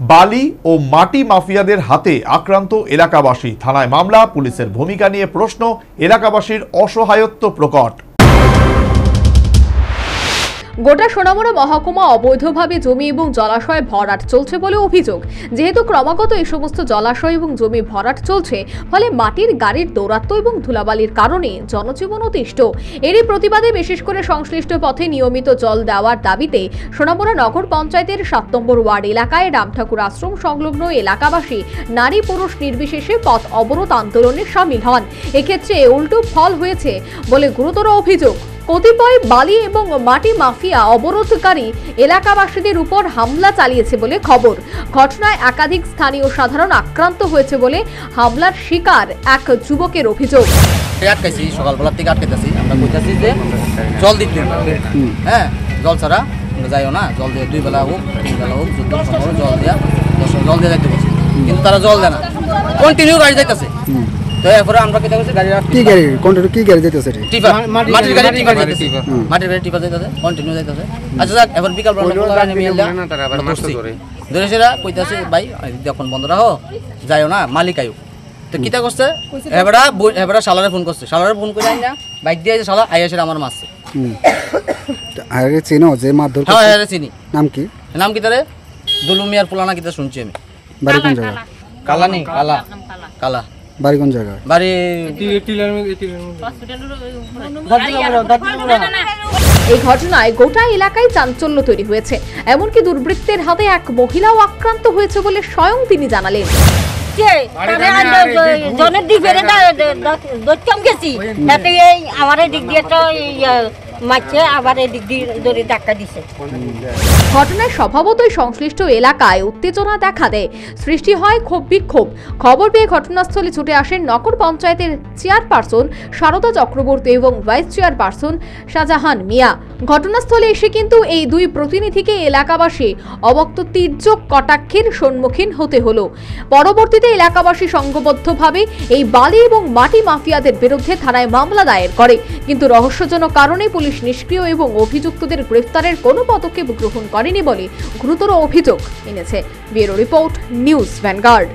বালি ও মাটি মাফিয়াদের হাতে আক্রান্ত এলাকাবাসী, থানায় মামলা, পুলিশের ভূমিকা নিয়ে প্রশ্ন, এলাকাবাসীর অসহায়ত্ব প্রকট। গোটা সোনামুড়া মহকুমা অবৈধভাবে জমি এবং জলাশয় ভরাট চলছে বলে অভিযোগ। যেহেতু ক্রমাগত এই সমস্ত জলাশয় এবং জমি ভরাট চলছে, ফলে মাটির গাড়ির দৌরাত্ম্য এবং ধুলাবালির কারণে জনজীবন অতিষ্ঠ। এরই প্রতিবাদে বিশেষ করে সংশ্লিষ্ট পথে নিয়মিত জল দেওয়ার দাবিতে সোনামুড়া নগর পঞ্চায়েতের 7 নম্বর ওয়ার্ড এলাকায় রামঠাকুর আশ্রম সংলগ্ন এলাকাবাসী নারী পুরুষ নির্বিশেষে পথ অবরোধ আন্দোলনে সামিল হন। এক্ষেত্রে উল্টো ফল হয়েছে বলে গুরুতর অভিযোগ। কতিপয় বালি এবং মাটি মাফিয়া অবরোধকারী এলাকাবাসীদের উপর হামলা চালিয়েছে বলে খবর। ঘটনায় একাধিক স্থানীয় সাধারণ আক্রান্ত হয়েছে বলে হামলার শিকার এক যুবকের অভিযোগ। আটকাইছি, সকালবেলা থেকে আটকাইতেছি, আমরা কইতাছি যে জল দিতে, হ্যাঁ জল ছাড়া যাইও না, জল দিয়ে 2 বেলা হোক 3 বেলা হোক যত সময় জল দিয়ে যাইতে বলছি, কিন্তু তারা জল দেয় না, কন্টিনিউ গাড়ি যাইতেছে। তো এরপরে আমরা কি দেখছি গাড়ি কি গাড়ি কন্টিনিউ কি গাড়ি যাইতেছে রে? টিপার, মাটির গাড়ি টিপার যাইতেছে, মাটির গাড়ি টিপার যাইতেছে, কন্টিনিউ যাইতেছে। আচ্ছা যাক, এবার বিকাল বেলা নেমে এলা তারা আবার মাছ ধরে ধরেছেরা কইতাছে ভাই যখন বন্ধ রাখো যাইও না, মালিক আইও। তো কিটা করছে, এবারে শালারে ফোন করছে, শালারে ফোন করে আইনা বাইক দিয়ে শালা আইয়াছে আমার মারছে। আরে চিনো যে মাছ ধর? হ্যাঁ আরে চিনি। নাম কি? নাম কি তারে? দুলুমিয়ার পুলানা কিটা শুনছি আমি। বাড়ি কোন জায়গা? কালানি, কালা কালা। বাড়ি কোন জায়গা? বাড়ি এই ঘটনায় গোটা এলাকায় চাঞ্চল্য তৈরি হয়েছে। এমনকি দুর্বৃত্তের হাতে এক মহিলাও আক্রান্ত হয়েছে বলে স্বয়ং তিনি জানালেন। ঘটনায় স্বভাবতই সংশ্লিষ্ট এলাকায় উত্তেজনা দেখা দেয়, সৃষ্টি হয় ক্ষোভ বিক্ষোভ। খবর পেয়ে ঘটনাস্থলে ছুটে আসেন নগর পঞ্চায়েতের চেয়ারপারসন সারদা চক্রবর্তী এবং ভাইস চেয়ারপারসন শাহজাহান মিয়া। ঘটনাস্থলে এসে কিন্তু এই দুই প্রতিনিধিকে এলাকাবাসী অবক্ত তীর্যক কটাক্ষের সম্মুখীন হতে হলো। পরবর্তীতে এলাকাবাসী সংঘবদ্ধভাবে এই বালি এবং মাটি মাফিয়াদের বিরুদ্ধে থানায় মামলা দায়ের করে, কিন্তু রহস্যজনক কারণে পুলিশ নিষ্ক্রিয় এবং অভিযুক্তদের গ্রেফতারের কোনো পদক্ষেপ গ্রহণ করেনি বলে গুরুতর অভিযোগ এনেছে। Bureau report, news vanguard.